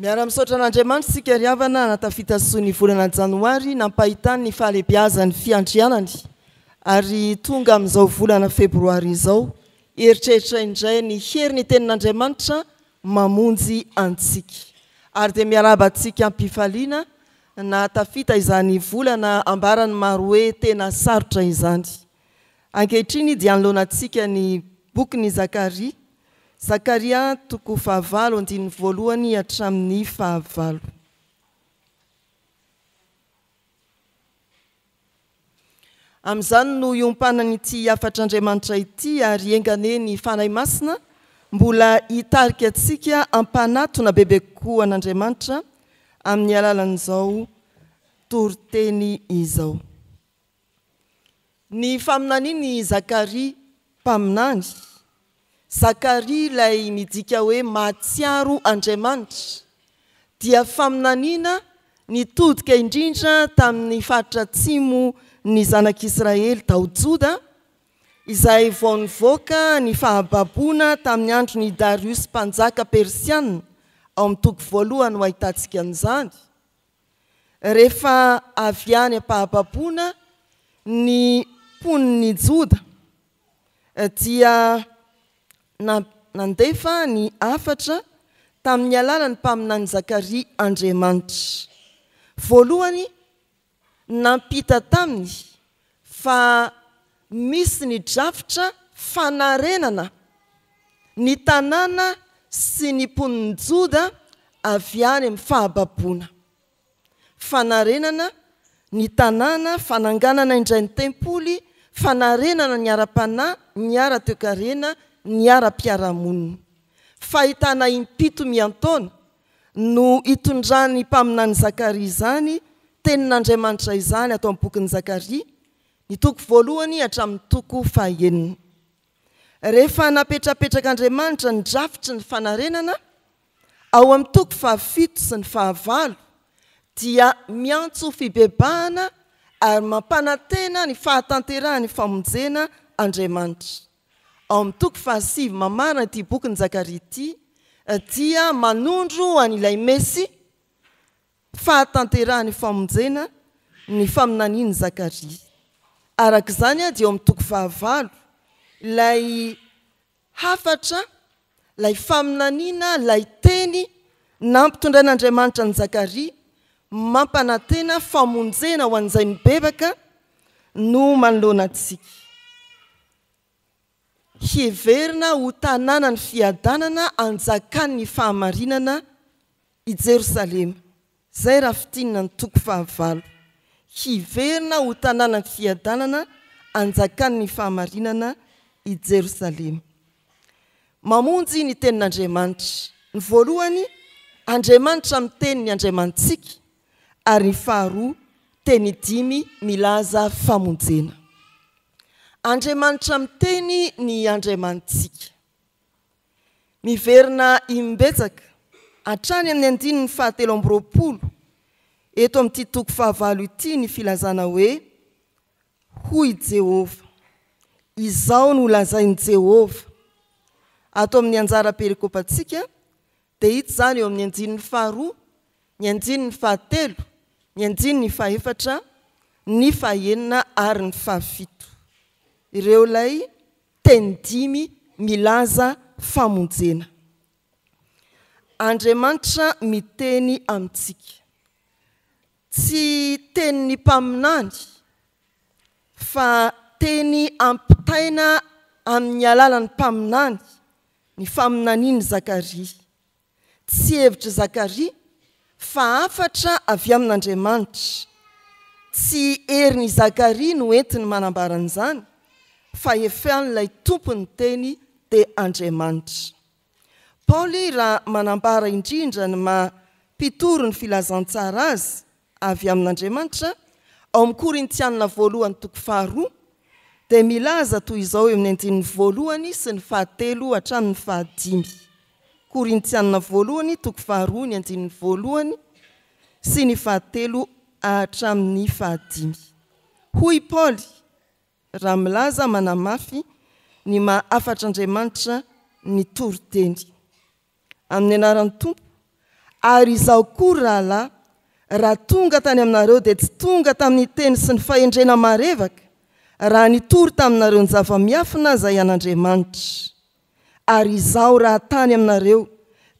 Miara misaotra an'Andriamanitra sika riavana natafita sony volana janoary nampahitany ny fahalebiazany fiandrianany ary tonga amin'izao volana febroary izao eritreritra indray ny heriny tenin'Andriamanitra mamonjy antsika ary dia miaraba antsika ampifaliana natafita izany volana ambarany maro hoe tena sarotra izany. Ankehitriny dia anoloanantsika ny bokin'i Zakaria toko 9:1 hatramin'ny 9. Amin'izany no iompanany ity afatr'Andriamanitra ity ary engane ny fanahy masina mbola hitarika antsika ampanatona bebe kokoa an'Andriamanitra amin'ny alalan'izao toriteny izao. Ny faminaniany Zakaria mpaminany. Zakaria ilay midika hoe mahatsiaro Andriamanitra dia faminaniana nitodika indrindra tamin'ny faritra atsimo ny zanak'Israely tao Joda izay vao nivoaka ny fahababoana tamin'ny andron'ny Darius mpanjaka Persiana ao amin'ny toko 1 no ahitantsika an'izany. Rehefa avy any am-pahababoana ny mponiny Joda dia nandefa ny afatra tamin'ny alalany mpaminany Zakaria Andriamanitra. Voalohany nampita taminy fa misy ny drafitra fanarenana ny tanàna sy ny mponiny Joda avy any amin'ny fahababoana. Fanarenana ny tanàna, fananganana indray ny tempoly, fanarenana ny ara-panahy, ny ara-toekarena, ny ara-piarahamonina. Fahitana impito miantaona no hitondrany mpaminany Zakaria izany, tenin'Andriamanitra izany atao amin'ny bokin'ny Zakaria, ny toko 1 hatramin'ny toko 9. Rehefa napetrapetrак'Andriamanitra ny drafitry ny fanarenana, ao amin'ny toko 7 sy ny 9 dia miantso fibebahana ary mampanantena ny fahatanterahany famonjena Andriamanitra. Ao amin'ny toko 7 mamarana ity bokin'ny Zakaria ity dia manondro an'ilay Mesy fahatanterahany famonjena ny faminaniany Zakaria. Arak'izany dia ao amin'ny toko 9 ilay hafatra, ilay faminaniana, ilay teny nampitondrain'Andriamanitra ny Zakaria mampanantena famonjena ho an'izay mibebaka no manoloana antsika. Hiverina ho tanàna ny fiadanana anjakan'ny fahamarinana i Jerosalema. Zay raha fitinina ny toko 9. Hiverina ho tanàna ny fiadanana anjakan'ny fahamarinana i Jerosalema. Mamonjy ny tenin'Andriamanitra. Ny voalohany, Andriamanitra miteny ny Andriamantsika ary ny faharoa, teny 5 milaza famonjena. Andriamanitra miteny ny Andriamantsika. Miverina imbetsaka hatrany amin'ny 9:7 eto amin'ity toko 9 ity ny filazana hoe hoy Jehova. Izao no lazainy Jehova. Ato amin'ny anjara perikopantsika dia hita zany eo amin'ny 9:2, ny 9:3, ny 9:4, ny 9 ary ny 7. Ireo lay teny 5 milaza famonjena. Andriamanitra miteny amintsika. Tsy teny ny mpaminany fa teny ampitaina amin'ny alalan'ny mpaminany ny faminaniany Zakaria. Tsy hevitry Zakaria fa afatra avy amin'Andriamanitra. Tsy herin'i Zakaria no entiny manambara an'izany fa efan'ilay tompony teny dia Andriamanitra. Paoly raha manambara indrindra ny mampitoro ny filazantsara azy avy amin'Andriamanitra ao amin'ny Korintianina 1 toko 2 dia milaza toy izao eo amin'ny 1 sy ny 7 hatramin'ny 5. Korintianina 1 toko 2 ny 1 sy ny 7 hatramin'ny 5. Hoy Paoly raha milaza manamafy ny mahafatr'Andriamanitra ny toriteny. Amin'ny anaran'ny Tompo ary izao koa raha tonga tany aminareo dia tsy tonga tamin'ny teny sy ny fahendrena marevaka raha nitory taminareo ny zava-miafina izay an'Andriamanitra. Ary izao raha tany aminareo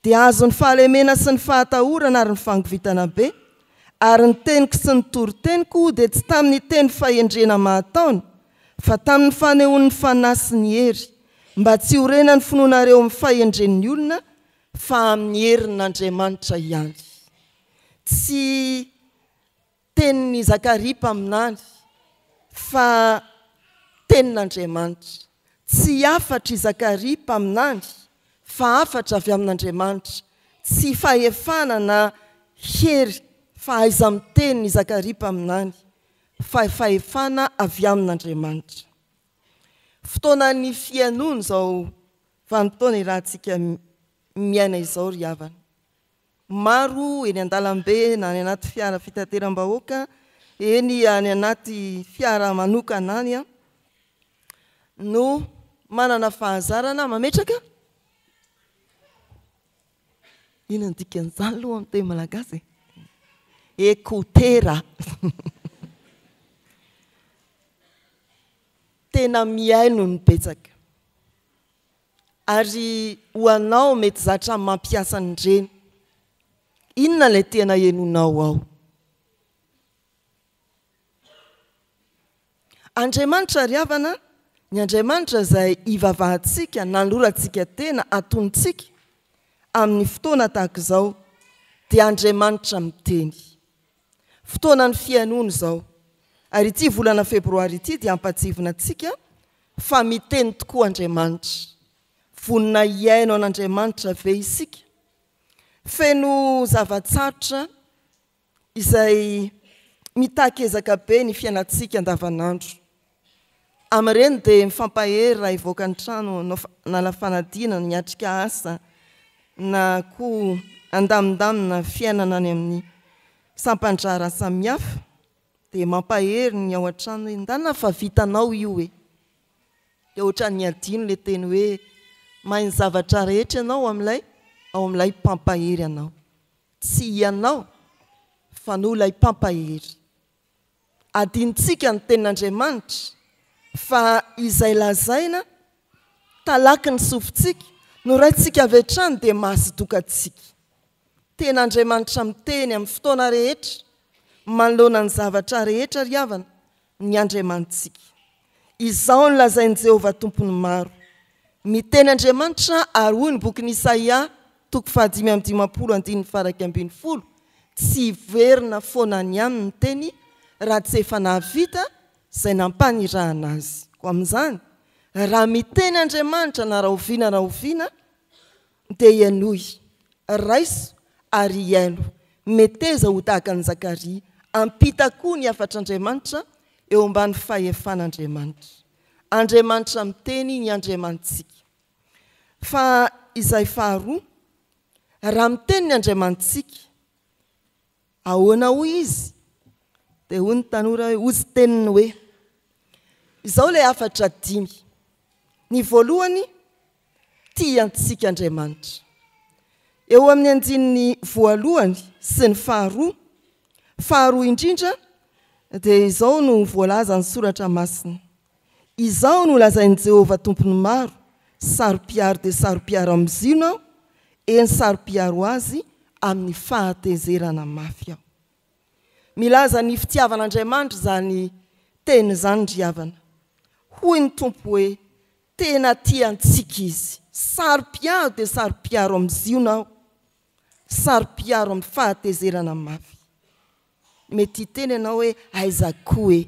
dia azo ny fahalemena sy ny fahatahorana ary ny fangovitana be, ary ny teniko sy ny toro-teniko dia tsy tamin'ny teny fahendrena mahataona fa tamin'ny fanehoan'ny fanahy sy ny hery, mba tsy horena ny finoanareo amin'ny fahendren'ny olona fa amin'ny herin'Andriamanitra ihany. Tsy tenin'ny Zakaria mpaminany fa tenin'Andriamanitra. Tsy afatra i Zakaria mpaminany fa afatra avy amin'Andriamanitra. Tsy fahefana na hery fa aiza miteny Zakaria mpaminany fa fahefana avy amin'Andriamanitra. Fotoanan'ny fianony zao vanim-potoana irahantsika miaina izao ry havana. Maro eny an-dalambe na any anaty fiara fitateram-bahoaka, eny any anaty fiara manokana any no manana fahazarana mametraka. Ino ny dikan'izany aloha amin'ny teny malagasy? Ekotera. Tena miaino ny betsaka. Ary ho anao mety zatra mampiasa an'ireny. Inona ilay tena henonao ao? Andriamanitra ry havana, ny Andriamanitra izay ivavahantsika, nanorantsika tena, atontsika amin'ny fotoana tahaka izao dia Andriamanitra miteny. Fotoana ny fianona izao. Ary ity volana febroary ity dia ampatsivona antsika fa miteny tokoa Andriamanitra. Vonina iaino an'Andriamanitra ve isika? Feno zavatsarotra izay mitan-kezaka be ny fiainantsika andavanandro. Amin'ireny dia mifampahery raha ivoaka ny trano na fanadinana, niatrika asa na koa andamindamina fiainana any amin'ny sampandrara samihafa dia mampahery ny ao an-trano hoe ndana fa vitanao io hoe. Dia ohatran'ny adino ilay teny hoe mahay ny zavatra rehetra ianao ao amin'ilay mpampahery anao. Tsy ianao fa no ilay mpampahery. Adintsika ny tenin'Andriamanitra fa izay lazaina talaky ny sofintsika no raintsika avy hatrany dia mahasidokantsika. Ten'Andriamanitra miteny amin'ny fotoana rehetra, manoloana ny zavatra rehetra ry havana, ny Andriamanitsika. Izao ny lazain'i Jehovah tompony maro. Miteny Andriamanitra ary hoy ny bokin'i Isaia 5:5-12, tsy verina foana ny aminy teny raha tsy efa nahavita izay nampanirahana azy. Ko amin'izany, raha miteny Andriamanitra na raha oviana dia ianoy, raiso ary iaino. Meteza ho tahaka ny Zakaria, ampita koa ny afatr'Andriamanitra eo ambany fahefan'Andriamanitra. Andriamanitra miteny ny Andriamanitsika. Fa izay faharoa, raha miteny ny Andriamanitsika, ahoana hoy izy? Dia hoy ny tanora hoe ozy teniny hoe. Izao ilay afatra dimy. Ny voalohany, tiantsika Andriamanitra. Eo amin'ny andininy voalohany sy ny faharoa indrindra dia izao no voalaza ny soratra masina. Izao no lazain'i Jehovah tompony maro, sarom-piaro dia sarom-piaro amin'ny zionao, eny sarom-piaro azy amin'ny fahatezerana mafy aho. Milaza ny fitiavan'Andriamanitra izany teny izany ry havana. Hoy ny tompo hoe tena tiantsika izy. Sarom-piaro dia sarom-piaro amin'ny zionao, sarom-piaro amin'ny fahatezerana mafy. Mety teny ianao hoe aiza koa hoe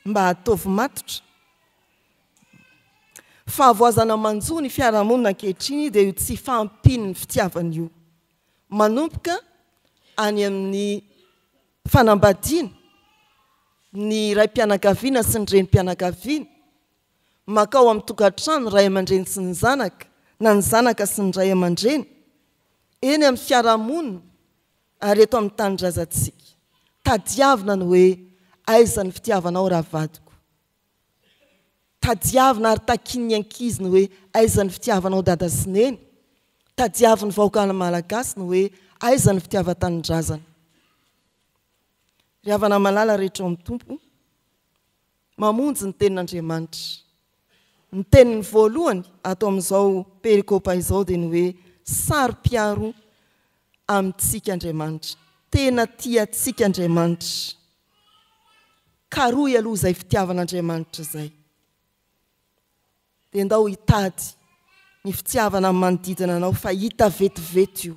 mba hataovy matotra. Fahavoazana manjo ny fiarahamonina ankehitriny dia io tsy fampiny ny fitiavana io. Manomboka any amin'ny fanambadiana, ny raim-pianakaviana sy ny renim-pianakaviana, makao amin'ny tokantrano ray aman-dreny sy ny zanaka, na ny zanaka sy ny ray aman-dreny, eny amin'ny fiarahamonina ary eto amin'ny tanindrazantsika. Tadiavina ny hoe aiza ny fitiavanao raha vadiko. Tadiavina ary takin'ny ankizy ny hoe aiza ny fitiavanao dada sy neny. tadiaviny vahoakana malagasy no hoe aiza ny fitiavan-tanindrazana. Ry havana malala rehetra amin'ny tompo, mamonjy ny tenin'Andriamanitra. Ny teniny voalohany ato amin'izao perikopa izao dia ny hoe saro-piaro amintsika Andriamanitra. Tena tiantsika Andriamanitra. Karoy aloha izay fitiavan'Andriamanitra izay. Dia ndao hitady ny fitiavana amin'ny manodidina anao fa hita vetivety io.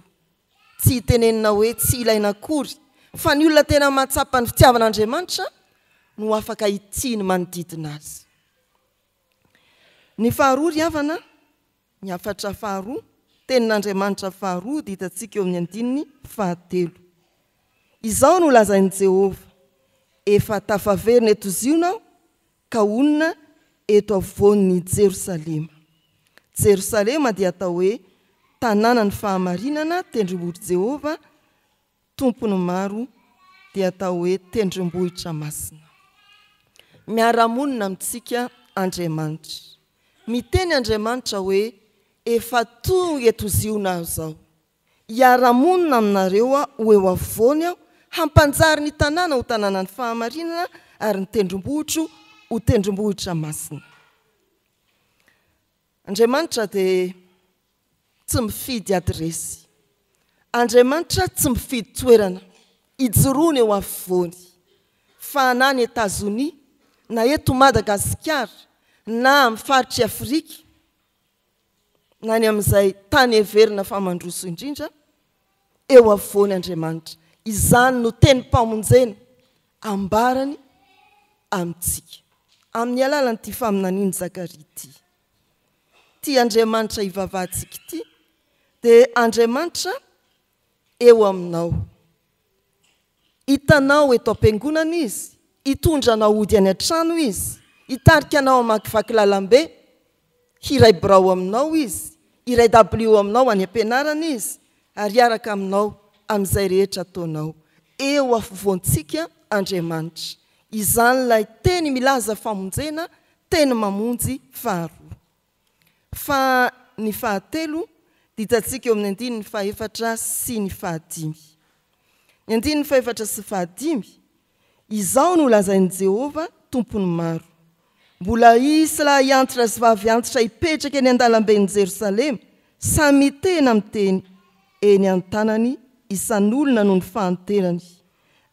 Tsy hitenenina hoe tsy ilaina akory, fa ny olona tena mahatsapa ny fitiavan'Andriamanitra no afaka hitiany manodidina azy. Ny faharoa ry havana, ny afatra faharoa, tenin'Andriamanitra faharoa dia hitantsika eo amin'ny andininy fahatelo. Izao no lazain'i Jehova, efa tafaverina eto ziona ka onona eto afovoan'ny Jerosalema. Jerosalema dia atao hoe tanàna ny fahamarinana, tendrombohitr' Jehova, tompony maro dia atao hoe tendrombohitra masina. Miara-monina amintsika Andriamanitra. Miteny Andriamanitra hoe efa tonga eto ziona aho zao. Hiara-monina aminareo ho eo afovoany aho, hampanjary ny tanàna ho tanàna ny fahamarinana ary ny tendrombohitro ho tendrombohitra masina. Andriamanitra dia tsy mifidy adresy. Andriamanitra tsy mifidy toerana. Ijoroany eo afovoany. Fa na ny Etazonia, na eto Madagasikara, na amin'ny faritry Afrika, na ny amin'izay tany heverina famandroso indrindra, eo afovoany Andriamanitra. Izany no teny mpamonjena ambarany amintsika. Amin'ny alalan'ity faminaniany Zakaria ity. Ty Andriamanitra hivavahantsika ity, dia Andriamanitra eo aminao. Hitanao eto am-piangonana izy, hitondranao ody any an-trano izy, hitarika anao amakivaky lalambe, hiray birao aminao izy, hiray W aminao any am-pianarana izy, ary hiaraka aminao amin'izay rehetra ataonao. Eo afovoantsika Andriamanitra. Izany ilay teny milaza famonjena, teny mamonjy faharoa. Fa ny fahatelo, hitantsika eo amin'ny andininy fahaefatra sy ny fahadimy. Ny andininy fahaefatra sy fahadimy, izao no lazain'i Jehova tompony maro. Mbola isy lahy antitra sy vavy antitra hipetraka eny an-dalamben'i Jerosalema, samy tena miteny eny an-tanany isan'olona no ny fahanterany.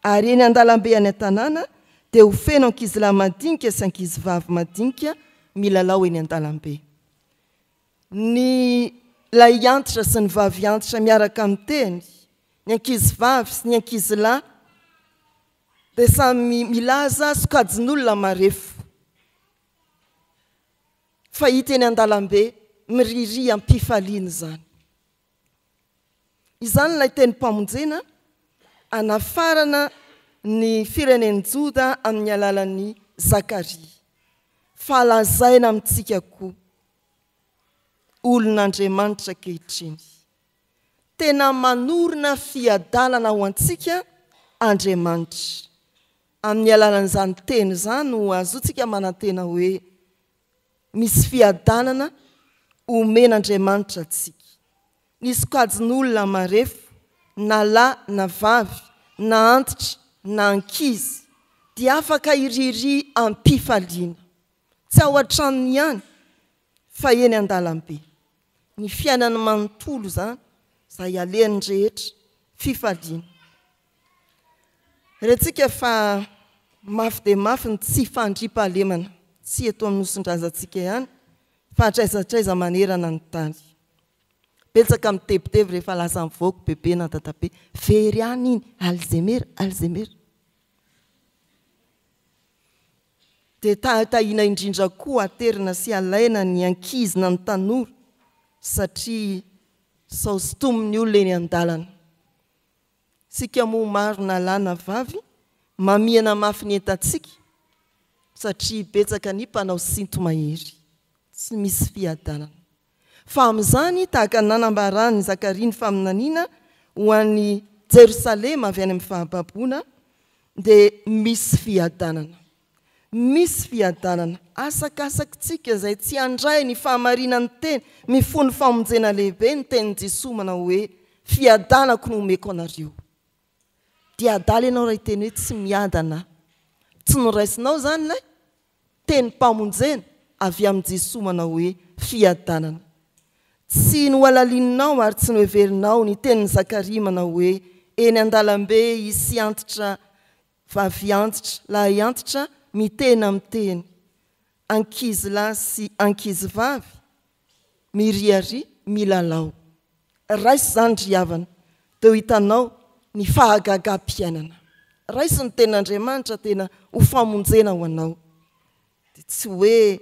Ary eny an-dalambe any an-tanàna dia ho feno ankizilahy madinika sy ankizivavy madinika milalao eny an-dalambe. Ny lay antitra sy ny vavy antitra miaraka amin'ny teny, ny ankizivavy sy ny ankizilahy dia samy milaza sokajin'olona marefo. Fa hita eny an-dalambe miriry am-pifaliana izany. Izany ilay teny mpamonjena anafarana ny firenen'i Joda amin'ny alalan'ny Zakaria. Fa lazaina amintsika koa olon'Andriamanitra ankehitriny. Tena manorina fiadalana ho antsika Andriamanitra. Amin'ny alalan'izany teny izany no azotsika manantena hoe misy fiadanana omen'Andriamanitra antsika. Ny sokajin'olona marefo, na lahy na vavy, na antitra, na ankizy, dia afaka hiriry am-pifaliana. Tsy ao an-tranony ihany, fa eny an-dalambe. Ny fiainany manontolo izany, izay alehany rehetra, fifaliana. Rentsika fa mafy dia mafy ny tsy fandriam-pahalemana, tsy eto amin'ny nosin-drazantsika ihany, fa hatraiza manerana ny tany. Betsaka mitebitevy rehefa lasa mivoaka bebe na dadabe, very any iny, Alzheimer, Alzheimer. Dia tahina indrindra koa aterina sy alaina ny ankizy na ny tanora, satria sao sotomin'ny olona eny an-dalana. Sika moa maro na lahy na vavy, mamihana mafy ny entantsika, satria betsaka ny mpanao sinto mahery, tsy misy fiadanana. Fa amin'izany tahaka nanambarany Zakaria ny faminaniana ho an'ny Jerosalema avy any amin'ny fahababoana, dia misy fiadanana. misy fiadanana asakasakitsika izay tsy andray ny fahamarinany teny mifony famonjena lehibe ny tenin'i Jesosy manao hoe fiadanako no omeko anareo dia adaly ianao raha iteny hoe tsy miadana tsy noraisinao zany lay teny mpamonjena avy amin'i Jesosy manao hoe fiadanana tsy noalalininao ary tsy noheverinao ny tenin'i Zakaria manao hoe eny an-dalambe isy antitra vavy antitra lahy antitra mitena miteny ankizy lahy sy ankizy vavy miriary milalao raisy zany ry havana dia hitanao ny fahagagam-piainana raisy ny tenin'Andriamanitra tena ho famonjena ho anao dia tsy hoe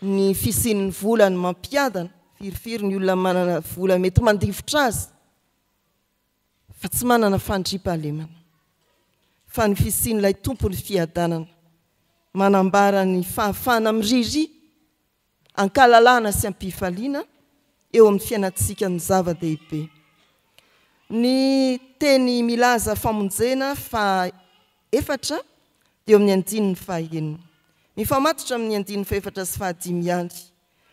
ny fisian'ny vola ny mampiadana firifiry ny olona manana vola mety mandifotra azy fa tsy manana fandriampahalemana fa ny fisian'ilay tompony fiadanana manambara ny fahafahana miriri ankalalana sy ampifaliana eo amin'ny fiainantsika ny zava-dehibe ny teny milaza famonjena fa efatra dia eo amin'ny andininy fahaenina mifamatotra amin'ny andininy faefatra sy fahadimy ihany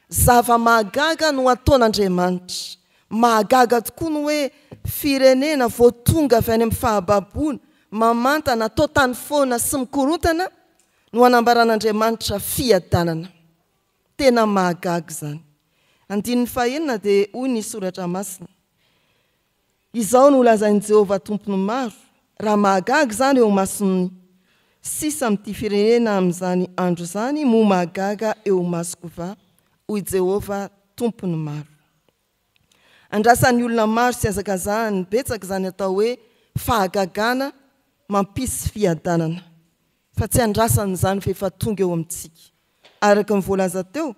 zava-mahagaga no ataon'Andriamanitra mahagaga tokoa no hoe firenena voatonga avy any amin'ny fahababoana mamantana atao tany foana sy mikorontana no anambaran'Andriamanitra fiadanana tena mahagaga zany andininy fahaenina dia hoy ny soratra masina izao no lazain'i Jehovah tompony maro raha mahagaga zany eo masony sisa amin'ity firenena amin'izany andro zany mo mahagaga eo masoko va hoy Jehovah tompony maro andrasan'ny olona maro sy azakazahany betsaka zany atao hoe fahagagana mampisy fiadanana fa tsy andrasan'izany fa efa tonga eo amintsika araka ny voalaza teo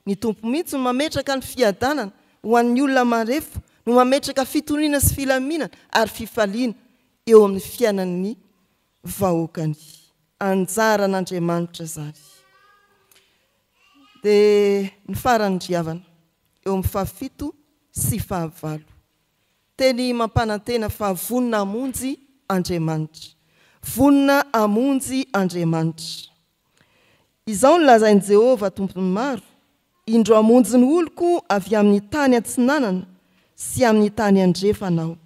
ny tompo mihitsy no mametraka ny fiadanana ho an'ny olona marefo no mametraka fitoniana sy filaminana ary fifaliana eo amin'ny fiainan'ny vahoakany anjaran'Andriamanitra zany dia ny farany driavana eo amin'ny fahafito sy fahavalo teny mampanantena fa vonina amonjy Andriamanitra vonina amonjy Andriamanitra izao no lazain'i Jehovah tompony maro indro amonjy ny oloko avy amin'ny tany atsinanana sy amin'ny tany andrefanao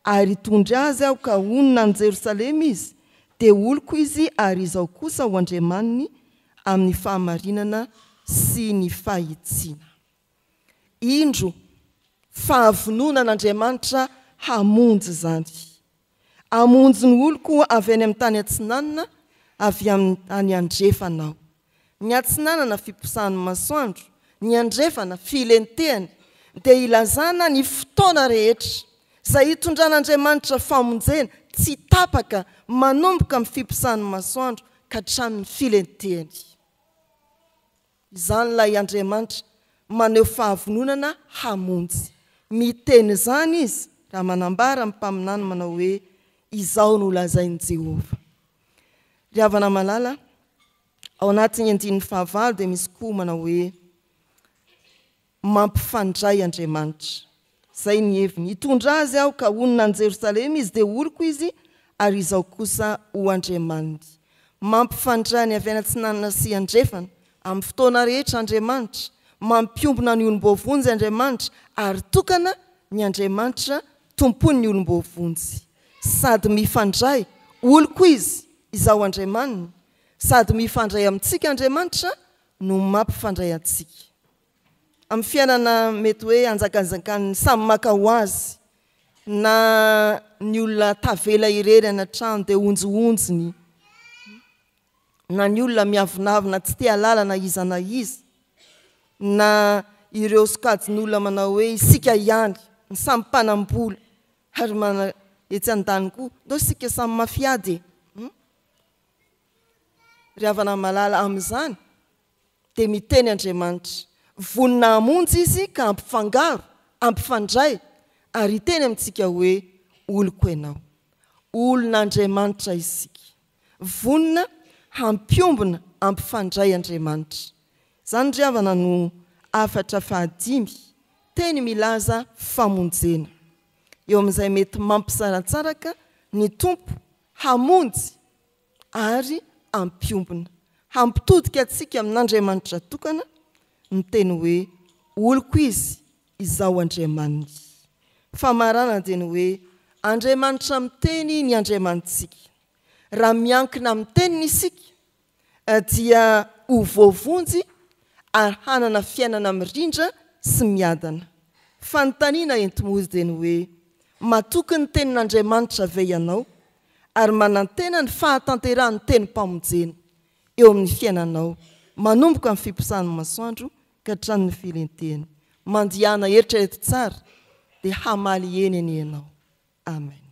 ary hitondra azy aho ka onina any Jerosalema izy dia oloko izy ary izao kosa ho andriamaniny amin'ny fahamarinana sy ny fahitsiana indro fahavononan'Andriamanitra hamonjy zany amonjy ny oloko avy any amin'ny tany atsinanana avy amin'ny tany andrefanao ny atsinanana fiposahan'ny masoandro ny andrefana filentehany dia ilazana ny fotoana rehetra izay hitondran'Andriamanitra famonjena tsy tapaka manomboka amin'ny fiposahan'ny masoandro ka hatramin'ny filentehany izany ilay Andriamanitra maneho fahavononana hamonjy miteny zany izy raha manambara amin'ny mpaminany manao hoe izao no lazain'i Jehovah ry havana malala ao anatin'ny andininy fahavalo dia misy koa manao hoe mampifandray Andriamanitra zay ny heviny hitondra azy aho ka onina any Jerosalema izy dia oloko izy ary izao kosa ho andriamaniny mampifandray ny avy any atsinanana sy andrefana amin'ny fotoana rehetra Andriamanitra mampiombona ny olombovonjy Andriamanitra ary tokana ny Andriamanitra tompony ny olombovonjy sady mifandray oloko izy izao andriamaniny sady mifandray amintsika Andriamanitra no mampifandray antsika amin'ny fiainana mety hoe anjakanjakany samy maka ho azy na ny olona tavela irery anatrano dia onjoonjony na ny olona miavonavina tsy te halalana iza na iza na ireo sokajin'olona manao hoe isika ihany ny samy mpanambola ary mana etsy an-dany koa ndao isika samy mafiady ry havana malala amin'izany dia miteny Andriamanitra vonina amonjy izy ka ampifangaro ampifandray ary hiteny amintsika hoe oloko ianao olon'Andriamanitra isika vonina hampiombona ampifandray Andriamanitra zany ry havana no afatra fahadimy teny milaza famonjena eo amin'izay mety mampisaratsaraka ny tompo hamonjy ary ampiombona hampitodika atsika amin'Andriamanitra tokana ny teny hoe oloko izy izao Andriamanitra. Famarana dia ny hoe Andriamanitra miteny ny Andriamanitsika. Raha miankina amin'ny teniny isika dia ho voavonjy ary hanana fiainana mirindra sy miadana. Fanontaniana enti-mody dia ny hoe matoky ny tenin'Andriamanitra ve ianao ary manantena ny fahatanterahany teny mpamonjena eo amin'ny fiainanao manomboka amin'ny fiposahan'ny masoandro ka hatramin'ny filenteny. Mandihana eritrerety tsara dia hamaly eny ianao. Amen.